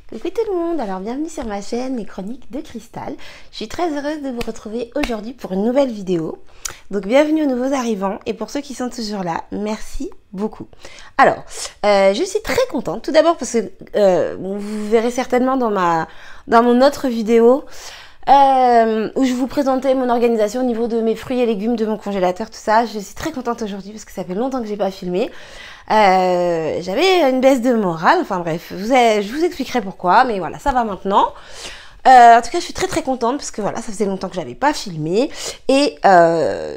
Coucou tout le monde, alors bienvenue sur ma chaîne Les Chroniques de Cristal. Je suis très heureuse de vous retrouver aujourd'hui pour une nouvelle vidéo. Donc bienvenue aux nouveaux arrivants et pour ceux qui sont toujours là, merci beaucoup. Alors, je suis très contente tout d'abord parce que vous verrez certainement dans mon autre vidéo où je vous présentais mon organisation au niveau de mes fruits et légumes, de mon congélateur, tout ça. Je suis très contente aujourd'hui parce que ça fait longtemps que j'ai pas filmé. J'avais une baisse de morale, enfin bref, je vous expliquerai pourquoi, mais voilà, ça va maintenant. En tout cas, je suis très contente parce que voilà, ça faisait longtemps que j'avais pas filmé et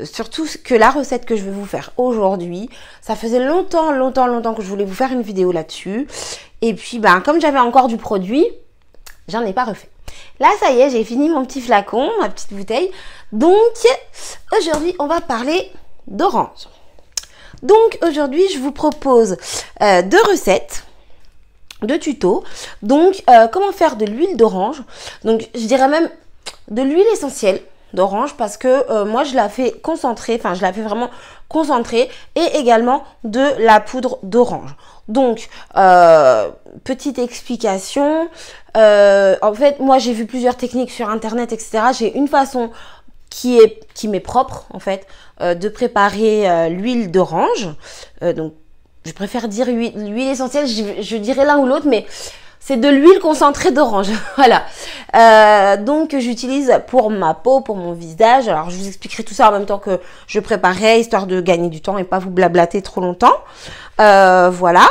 surtout que la recette que je vais vous faire aujourd'hui, ça faisait longtemps que je voulais vous faire une vidéo là-dessus. Et puis, comme j'avais encore du produit, j'en ai pas refait. Là, ça y est, j'ai fini mon petit flacon, ma petite bouteille. Donc, aujourd'hui, on va parler d'orange. Donc, aujourd'hui, je vous propose deux recettes, deux tutos. Donc, comment faire de l'huile d'orange. Donc, je dirais même de l'huile essentielle d'orange parce que moi, je la fais concentrée, enfin, je la fais vraiment concentrée et également de la poudre d'orange. Donc, petite explication. En fait, moi, j'ai vu plusieurs techniques sur Internet, etc. J'ai une façon qui m'est propre, en fait, de préparer l'huile d'orange. Donc, je préfère dire l'huile essentielle, je dirais l'un ou l'autre, mais c'est de l'huile concentrée d'orange. Voilà. Donc, j'utilise pour ma peau, pour mon visage. Alors, je vous expliquerai tout ça en même temps que je préparais, histoire de gagner du temps et pas vous blablater trop longtemps. Voilà.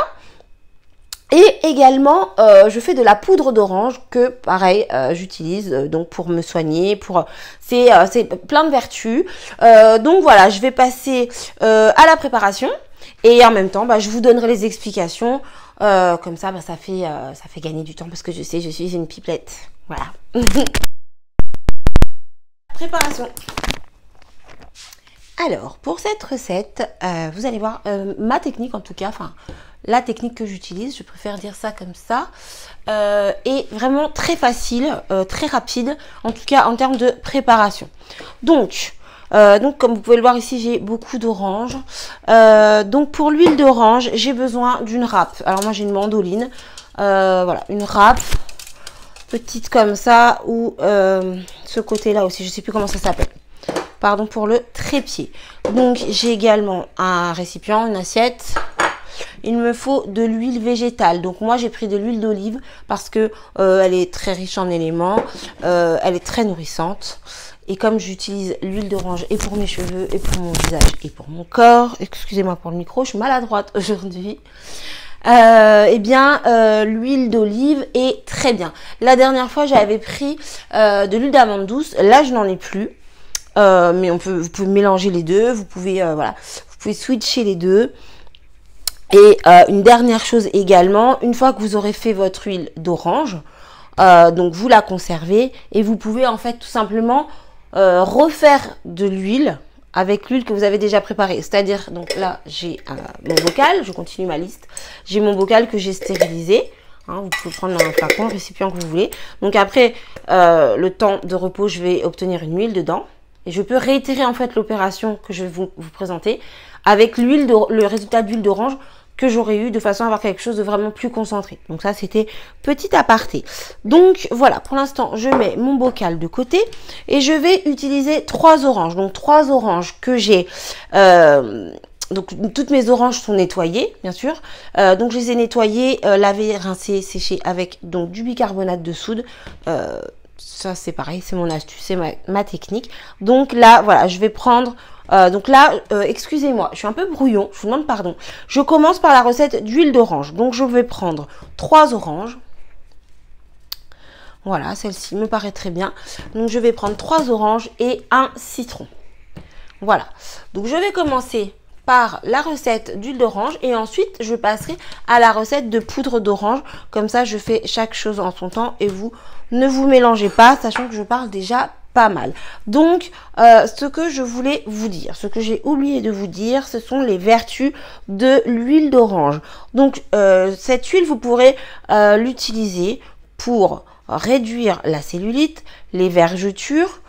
Et également, je fais de la poudre d'orange que, pareil, j'utilise donc pour me soigner. C'est plein de vertus. Donc voilà, je vais passer à la préparation et en même temps, je vous donnerai les explications. Comme ça, ça fait gagner du temps parce que je sais, je suis une pipelette. Voilà. Préparation. Alors, pour cette recette, vous allez voir ma technique en tout cas, enfin la technique que j'utilise, je préfère dire ça comme ça, est vraiment très facile, très rapide, en tout cas en termes de préparation. Donc comme vous pouvez le voir ici, j'ai beaucoup d'orange. Donc pour l'huile d'orange, j'ai besoin d'une râpe. Alors moi j'ai une mandoline, voilà, une râpe petite comme ça, ou ce côté-là aussi, je sais plus comment ça s'appelle. Pardon pour le trépied. Donc j'ai également un récipient, une assiette. Il me faut de l'huile végétale. Donc moi j'ai pris de l'huile d'olive parce que elle est très riche en éléments, elle est très nourrissante. Et comme j'utilise l'huile d'orange et pour mes cheveux et pour mon visage et pour mon corps, excusez-moi pour le micro, je suis maladroite aujourd'hui. L'huile d'olive est très bien. La dernière fois j'avais pris de l'huile d'amande douce. Là je n'en ai plus. Mais vous pouvez mélanger les deux, vous pouvez switcher les deux. Et une dernière chose également, une fois que vous aurez fait votre huile d'orange, donc vous la conservez et vous pouvez en fait tout simplement refaire de l'huile avec l'huile que vous avez déjà préparée. C'est-à-dire, donc là j'ai mon bocal, je continue ma liste, j'ai mon bocal que j'ai stérilisé. Vous pouvez prendre un flacon, un récipient que vous voulez. Donc après le temps de repos, je vais obtenir une huile dedans. Et je peux réitérer en fait l'opération que je vais vous présenter avec le résultat d'huile d'orange que j'aurais eu de façon à avoir quelque chose de vraiment plus concentré. Donc ça c'était petit aparté. Donc voilà, pour l'instant je mets mon bocal de côté et je vais utiliser 3 oranges. Donc 3 oranges que j'ai... donc toutes mes oranges sont nettoyées bien sûr. Donc je les ai nettoyées, lavées, rincées, séchées avec donc du bicarbonate de soude. Ça c'est pareil, c'est mon astuce, c'est ma technique. Donc là voilà, je vais prendre excusez-moi, je suis un peu brouillon, je vous demande pardon. Je commence par la recette d'huile d'orange. Donc je vais prendre 3 oranges. Voilà, celle-ci me paraît très bien. Donc je vais prendre 3 oranges et un citron. Voilà, donc je vais commencer par la recette d'huile d'orange et ensuite je passerai à la recette de poudre d'orange. Comme ça je fais chaque chose en son temps et vous ne vous mélangez pas, sachant que je parle déjà pas mal. Donc ce que je voulais vous dire, ce que j'ai oublié de vous dire, ce sont les vertus de l'huile d'orange. Donc cette huile vous pourrez l'utiliser pour réduire la cellulite, les vergetures,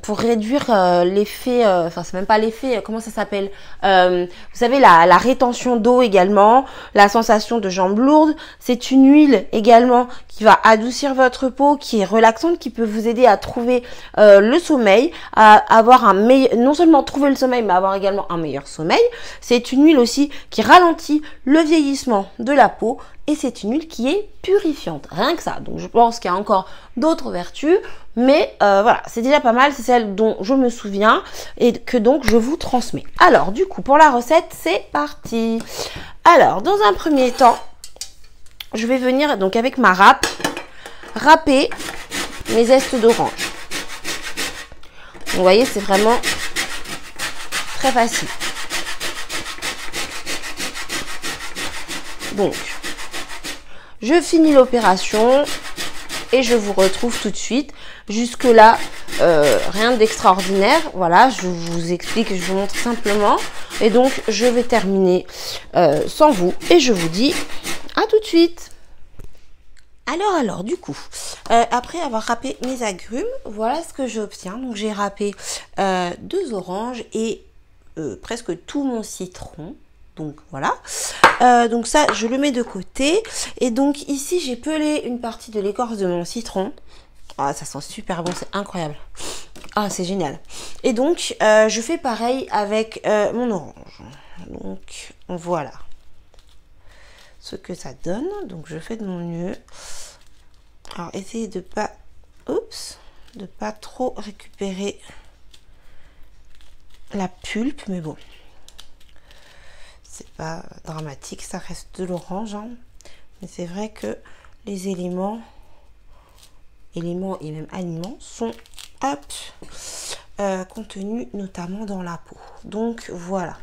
pour réduire l'effet, enfin c'est même pas l'effet, comment ça s'appelle, vous savez la rétention d'eau également, la sensation de jambes lourdes. C'est une huile également qui va adoucir votre peau, qui est relaxante, qui peut vous aider à trouver le sommeil, à avoir un meilleur, non seulement trouver le sommeil, mais avoir également un meilleur sommeil. C'est une huile aussi qui ralentit le vieillissement de la peau. Et c'est une huile qui est purifiante, rien que ça. Donc je pense qu'il y a encore d'autres vertus, mais voilà, c'est déjà pas mal, c'est celle dont je me souviens et que donc je vous transmets. Alors du coup, pour la recette, c'est parti. Alors, dans un premier temps, je vais venir donc avec ma râpe, râper mes zestes d'orange. Vous voyez, c'est vraiment très facile. Donc, je finis l'opération et je vous retrouve tout de suite. Jusque là, rien d'extraordinaire. Voilà, je vous explique, je vous montre simplement. Et donc, je vais terminer sans vous et je vous dis à tout de suite. Alors, du coup, après avoir râpé mes agrumes, voilà ce que j'obtiens. Donc, j'ai râpé 2 oranges et presque tout mon citron. Donc voilà, donc ça je le mets de côté. Et donc ici j'ai pelé une partie de l'écorce de mon citron. Ah, ça sent super bon, c'est incroyable. Ah, c'est génial. Et donc je fais pareil avec mon orange. Donc voilà ce que ça donne. Donc je fais de mon mieux. Alors essayez de pas, de pas trop récupérer la pulpe, mais bon. C'est pas dramatique, ça reste de l'orange, hein. Mais c'est vrai que les éléments et même aliments sont contenus notamment dans la peau. Donc voilà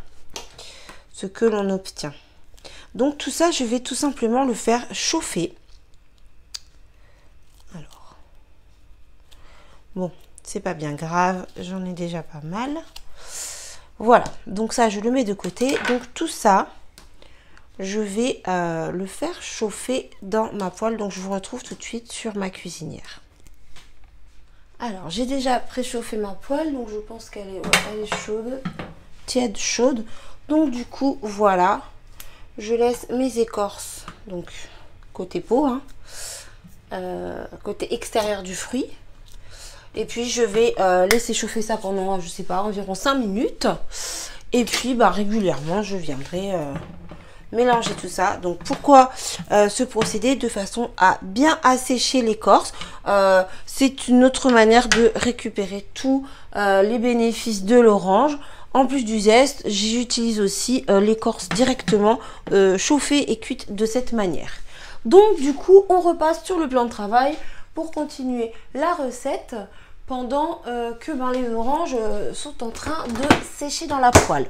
ce que l'on obtient. Donc tout ça, je vais tout simplement le faire chauffer. Alors bon, c'est pas bien grave, j'en ai déjà pas mal. Voilà, donc ça je le mets de côté. Donc tout ça, je vais le faire chauffer dans ma poêle. Donc je vous retrouve tout de suite sur ma cuisinière. Alors j'ai déjà préchauffé ma poêle, donc je pense qu'elle est, elle est chaude, tiède, chaude. Donc du coup voilà, je laisse mes écorces, donc côté peau, hein, côté extérieur du fruit. Et puis je vais laisser chauffer ça pendant, je sais pas, environ 5 minutes. Et puis bah, régulièrement, je viendrai mélanger tout ça. Donc pourquoi ce procédé? De façon à bien assécher l'écorce. C'est une autre manière de récupérer tous les bénéfices de l'orange. En plus du zeste, j'utilise aussi l'écorce directement chauffée et cuite de cette manière. Donc du coup, on repasse sur le plan de travail pour continuer la recette pendant que les oranges sont en train de sécher dans la poêle.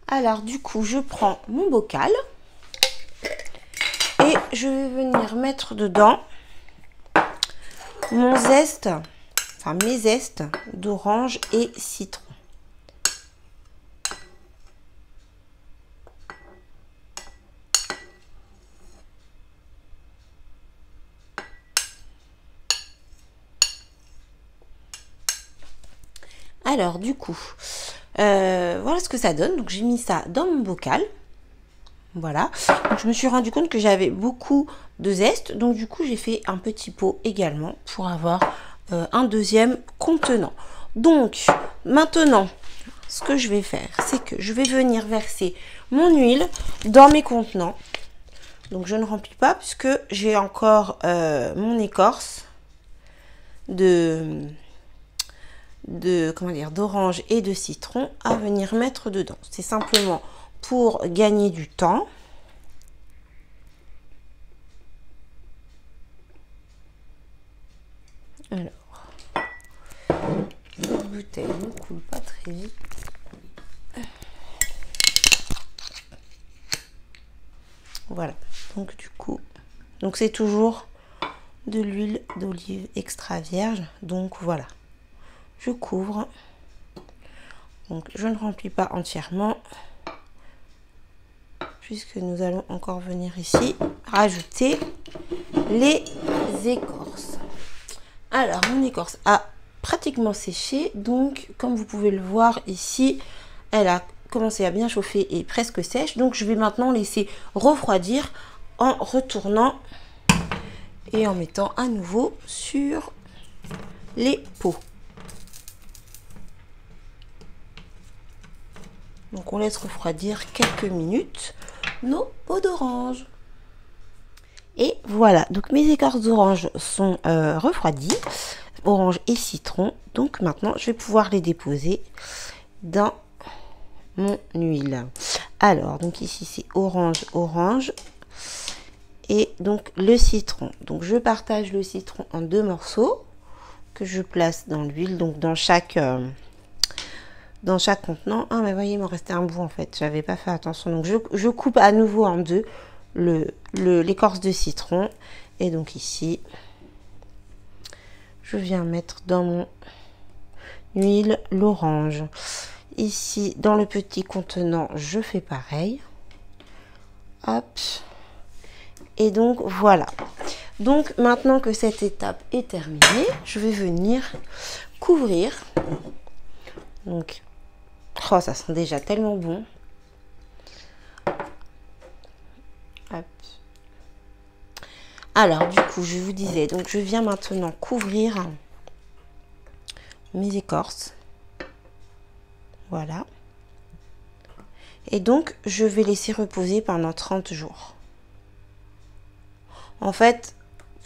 Alors du coup, je prends mon bocal et je vais venir mettre dedans mon zeste, enfin mes zestes d'orange et citron. Alors du coup, voilà ce que ça donne. Donc j'ai mis ça dans mon bocal. Voilà. Donc je me suis rendu compte que j'avais beaucoup de zeste. Donc du coup j'ai fait un petit pot également pour avoir un deuxième contenant. Donc maintenant, ce que je vais faire, c'est que je vais venir verser mon huile dans mes contenants. Donc je ne remplis pas puisque j'ai encore mon écorce d'orange et de citron à venir mettre dedans. C'est simplement pour gagner du temps. Alors, la bouteille ne coule pas très vite. Voilà, donc du coup, donc c'est toujours de l'huile d'olive extra vierge. Donc voilà, je couvre. Donc je ne remplis pas entièrement puisque nous allons encore venir ici rajouter les écorces. Alors mon écorce a pratiquement séché. Donc comme vous pouvez le voir ici, elle a commencé à bien chauffer et presque sèche. Donc je vais maintenant laisser refroidir en retournant et en mettant à nouveau sur les pots. Donc on laisse refroidir quelques minutes nos peaux d'orange. Et voilà, donc mes écorces d'orange sont refroidies, orange et citron. Donc maintenant je vais pouvoir les déposer dans mon huile. Alors donc ici c'est orange et donc le citron. Donc je partage le citron en 2 morceaux que je place dans l'huile, donc dans chaque contenant. Ah mais voyez, il m'en restait un bout en fait, j'avais pas fait attention. Donc je coupe à nouveau en deux l'écorce de citron et donc ici je viens mettre dans mon huile l'orange. Ici dans le petit contenant je fais pareil, hop, et donc voilà. Donc maintenant que cette étape est terminée, je vais venir couvrir. Donc oh, ça sent déjà tellement bon. Hop. Alors du coup je vous disais, donc je viens maintenant couvrir mes écorces. Voilà. Et donc je vais laisser reposer pendant 30 jours. En fait,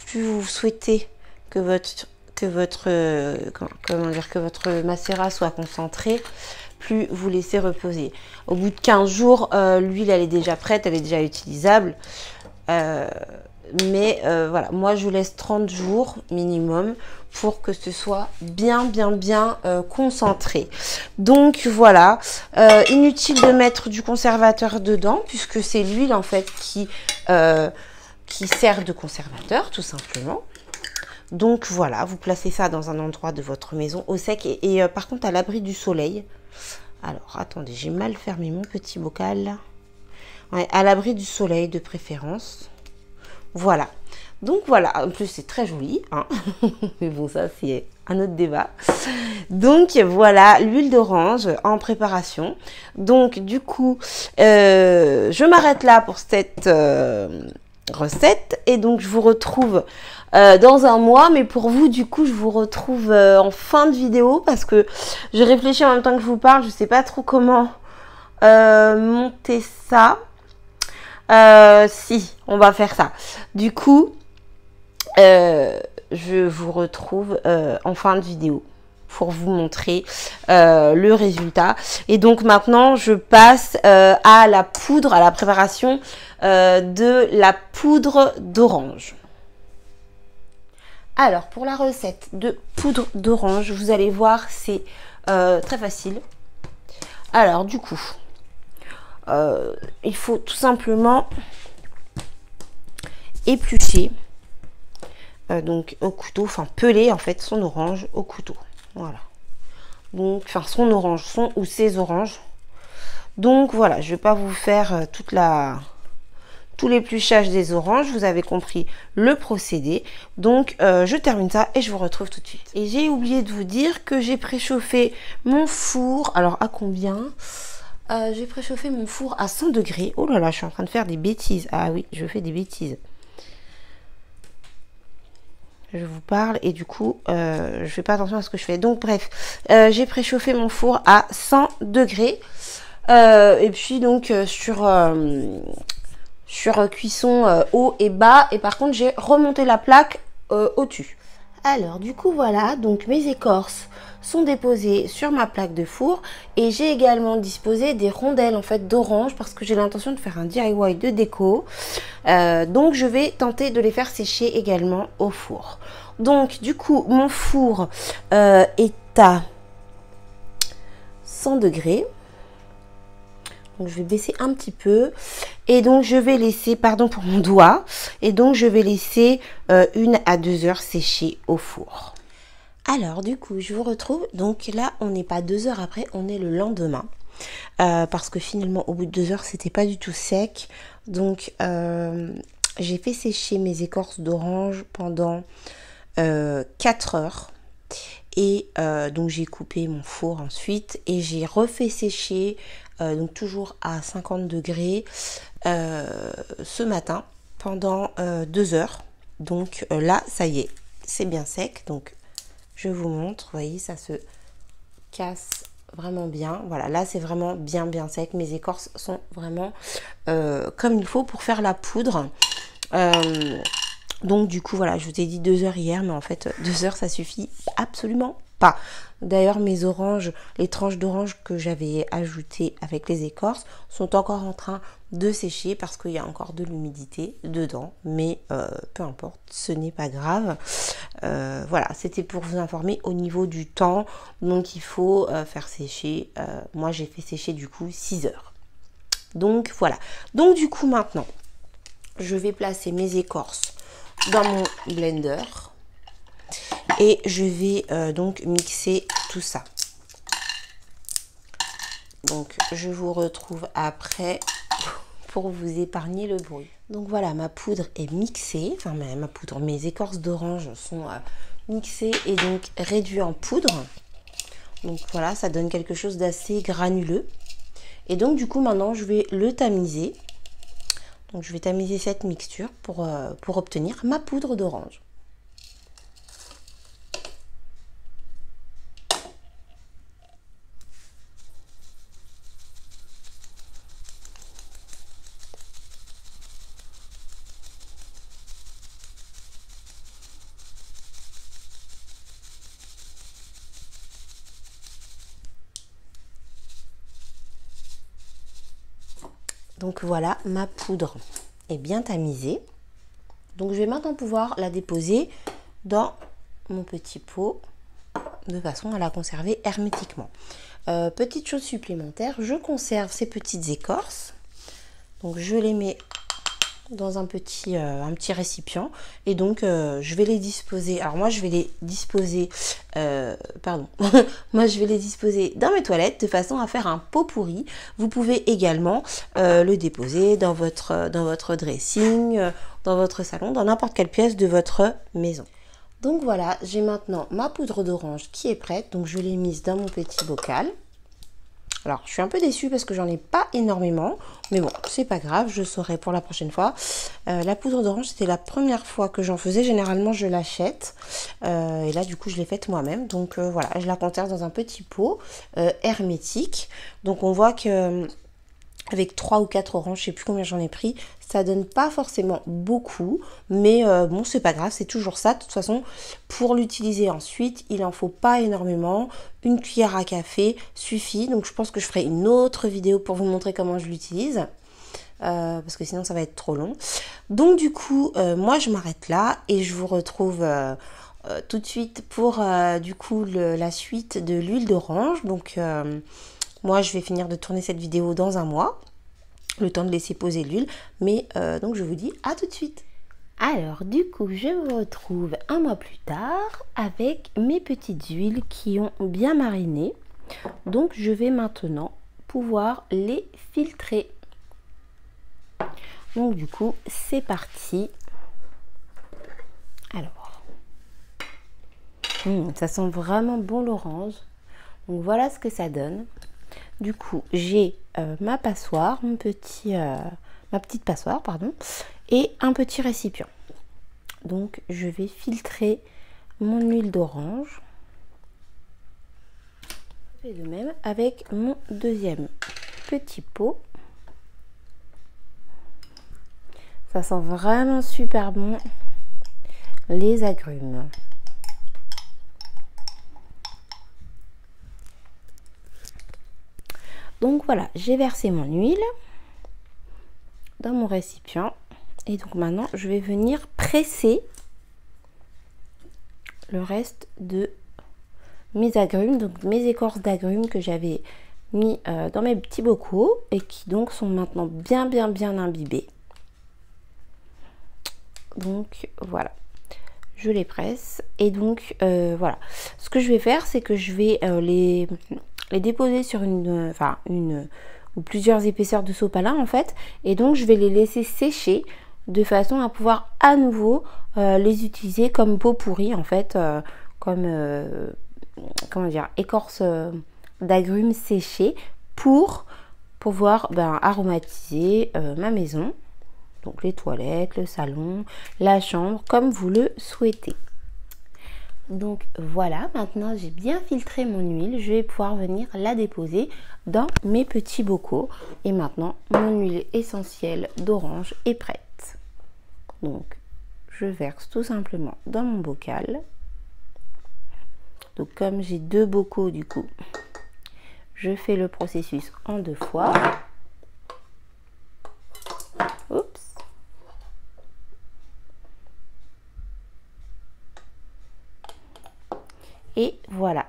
plus vous souhaitez que votre macérat soit concentré, plus vous laissez reposer. Au bout de 15 jours, l'huile elle est déjà prête, elle est déjà utilisable. Mais voilà, moi je laisse 30 jours minimum pour que ce soit bien concentré. Donc voilà, inutile de mettre du conservateur dedans puisque c'est l'huile en fait qui sert de conservateur tout simplement. Donc voilà, vous placez ça dans un endroit de votre maison au sec et par contre à l'abri du soleil. Alors attendez, j'ai mal fermé mon petit bocal. Ouais, à l'abri du soleil de préférence. Voilà. Donc voilà, en plus c'est très joli, hein. Mais bon, ça c'est un autre débat. Donc voilà, l'huile d'orange en préparation. Donc du coup, je m'arrête là pour cette recette et donc je vous retrouve dans un mois. Mais pour vous, du coup, je vous retrouve en fin de vidéo parce que je réfléchis en même temps que je vous parle. Je sais pas trop comment monter ça. Si, on va faire ça. Du coup, je vous retrouve en fin de vidéo pour vous montrer le résultat. Et donc maintenant, je passe à la poudre, à la préparation de la poudre d'orange. Alors, pour la recette de poudre d'orange, vous allez voir, c'est très facile. Alors, du coup, il faut tout simplement éplucher donc au couteau, enfin peler en fait son orange au couteau. Voilà. Donc, enfin son orange, son ou ses oranges. Donc voilà, je vais pas vous faire tout l'épluchage des oranges. Vous avez compris le procédé. Donc je termine ça et je vous retrouve tout de suite. Et j'ai oublié de vous dire que j'ai préchauffé mon four. Alors à combien? J'ai préchauffé mon four à 100 degrés. Oh là là, je suis en train de faire des bêtises. Ah oui, je fais des bêtises. Je vous parle et du coup, je fais pas attention à ce que je fais. Donc bref, j'ai préchauffé mon four à 100 degrés. Et puis donc sur cuisson haut et bas. Et par contre, j'ai remonté la plaque au-dessus. Alors du coup voilà, donc mes écorces sont déposées sur ma plaque de four et j'ai également disposé des rondelles en fait d'orange parce que j'ai l'intention de faire un DIY de déco. Donc je vais tenter de les faire sécher également au four. Donc du coup mon four est à 100 degrés. Donc je vais baisser un petit peu et donc je vais laisser, pardon pour mon doigt, et donc je vais laisser 1 à 2 heures sécher au four. Alors du coup je vous retrouve, donc là on n'est pas 2 heures après, on est le lendemain. Parce que finalement au bout de 2 heures c'était pas du tout sec. Donc j'ai fait sécher mes écorces d'orange pendant 4 heures. Et donc j'ai coupé mon four ensuite et j'ai refait sécher, donc toujours à 50 degrés ce matin pendant 2 heures. Donc là ça y est, c'est bien sec. Donc je vous montre, vous voyez, ça se casse vraiment bien. Voilà, là c'est vraiment bien sec. Mes écorces sont vraiment comme il faut pour faire la poudre. Donc du coup voilà, je vous ai dit 2 heures hier, mais en fait 2 heures ça suffit absolument pas. D'ailleurs mes oranges, les tranches d'orange que j'avais ajoutées avec les écorces sont encore en train de sécher parce qu'il y a encore de l'humidité dedans, mais peu importe, ce n'est pas grave. Voilà, c'était pour vous informer au niveau du temps. Donc il faut faire sécher, moi j'ai fait sécher du coup 6 heures. Donc voilà, donc du coup maintenant je vais placer mes écorces dans mon blender et je vais donc mixer tout ça. Donc je vous retrouve après pour vous épargner le bruit. Donc voilà, ma poudre est mixée, enfin ma poudre, mes écorces d'orange sont mixées et donc réduites en poudre. Donc voilà, ça donne quelque chose d'assez granuleux. Et donc du coup maintenant je vais le tamiser. Donc je vais tamiser cette mixture pour obtenir ma poudre d'orange. Donc voilà, ma poudre est bien tamisée. Donc je vais maintenant pouvoir la déposer dans mon petit pot de façon à la conserver hermétiquement. Petite chose supplémentaire, je conserve ces petites écorces. Donc je les mets dans un petit récipient et donc je vais les disposer. Alors moi je vais les disposer moi je vais les disposer dans mes toilettes de façon à faire un pot pourri. Vous pouvez également le déposer dans votre dressing, dans votre salon, dans n'importe quelle pièce de votre maison. Donc voilà, j'ai maintenant ma poudre d'orange qui est prête. Donc je l'ai mise dans mon petit bocal. Alors, je suis un peu déçue parce que j'en ai pas énormément. Mais bon, c'est pas grave, je saurai pour la prochaine fois. La poudre d'orange, c'était la première fois que j'en faisais. Généralement, je l'achète. Et là, du coup, je l'ai faite moi-même. Donc, voilà, je la conserve dans un petit pot hermétique. Donc, on voit que avec 3 ou 4 oranges, je sais plus combien j'en ai pris, ça donne pas forcément beaucoup, mais bon, c'est pas grave, c'est toujours ça. De toute façon, pour l'utiliser ensuite, il en faut pas énormément. Une cuillère à café suffit. Donc je pense que je ferai une autre vidéo pour vous montrer comment je l'utilise, parce que sinon ça va être trop long. Donc du coup, moi je m'arrête là et je vous retrouve tout de suite pour du coup la suite de l'huile d'orange. Donc moi, je vais finir de tourner cette vidéo dans un mois, le temps de laisser poser l'huile. Mais donc, je vous dis à tout de suite. Alors, du coup, je vous retrouve un mois plus tard avec mes petites huiles qui ont bien mariné. Donc, je vais maintenant pouvoir les filtrer. Donc, du coup, c'est parti. Alors, ça sent vraiment bon l'orange. Donc, voilà ce que ça donne. Du coup, j'ai ma passoire, ma petite passoire, pardon, et un petit récipient. Donc, je vais filtrer mon huile d'orange. Je fais de même avec mon deuxième petit pot. Ça sent vraiment super bon les agrumes. Donc voilà, j'ai versé mon huile dans mon récipient et donc maintenant je vais venir presser le reste de mes agrumes, donc mes écorces d'agrumes que j'avais mis dans mes petits bocaux et qui donc sont maintenant bien imbibés. Donc voilà, je les presse et donc voilà, ce que je vais faire c'est que je vais les déposer sur une ou plusieurs épaisseurs de sopalin en fait, et donc je vais les laisser sécher de façon à pouvoir à nouveau les utiliser comme pot pourri en fait, comme comment dire, écorce d'agrumes séchés pour pouvoir aromatiser ma maison. Donc les toilettes, le salon, la chambre, comme vous le souhaitez. Donc voilà, maintenant j'ai bien filtré mon huile, je vais pouvoir venir la déposer dans mes petits bocaux. Et maintenant, mon huile essentielle d'orange est prête. Donc je verse tout simplement dans mon bocal. Donc comme j'ai 2 bocaux du coup, je fais le processus en 2 fois. Oups. Et voilà.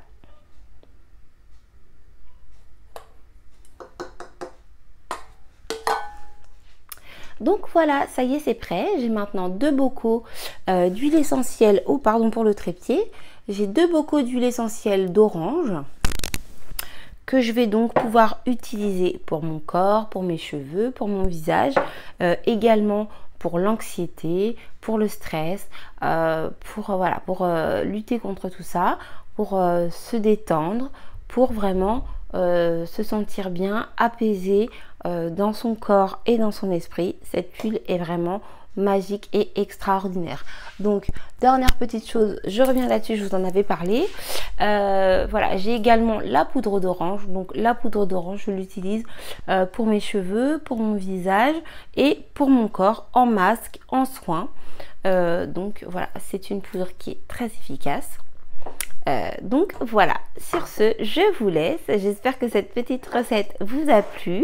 Donc voilà, ça y est, c'est prêt. J'ai maintenant 2 bocaux d'huile essentielle, ou pardon pour le trépied. J'ai 2 bocaux d'huile essentielle d'orange que je vais donc pouvoir utiliser pour mon corps, pour mes cheveux, pour mon visage, également pour l'anxiété, pour le stress, pour lutter contre tout ça, pour se détendre, pour vraiment se sentir bien, apaisé dans son corps et dans son esprit. Cette huile est vraiment magique et extraordinaire. Donc dernière petite chose, je reviens là-dessus, je vous en avais parlé. Voilà, j'ai également la poudre d'orange. Donc la poudre d'orange, je l'utilise pour mes cheveux, pour mon visage et pour mon corps en masque, en soin. Donc voilà, c'est une poudre qui est très efficace. Donc voilà, sur ce, je vous laisse. J'espère que cette petite recette vous a plu.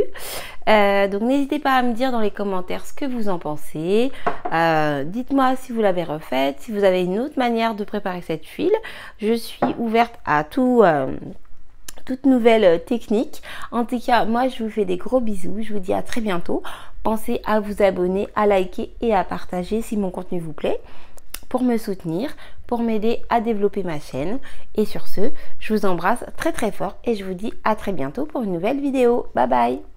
Donc n'hésitez pas à me dire dans les commentaires ce que vous en pensez. Dites-moi si vous l'avez refaite, si vous avez une autre manière de préparer cette huile. Je suis ouverte à toute nouvelle technique. En tout cas, moi je vous fais des gros bisous. Je vous dis à très bientôt. Pensez à vous abonner, à liker et à partager si mon contenu vous plaît, pour me soutenir, pour m'aider à développer ma chaîne. Et sur ce, je vous embrasse très très fort et je vous dis à très bientôt pour une nouvelle vidéo. Bye bye!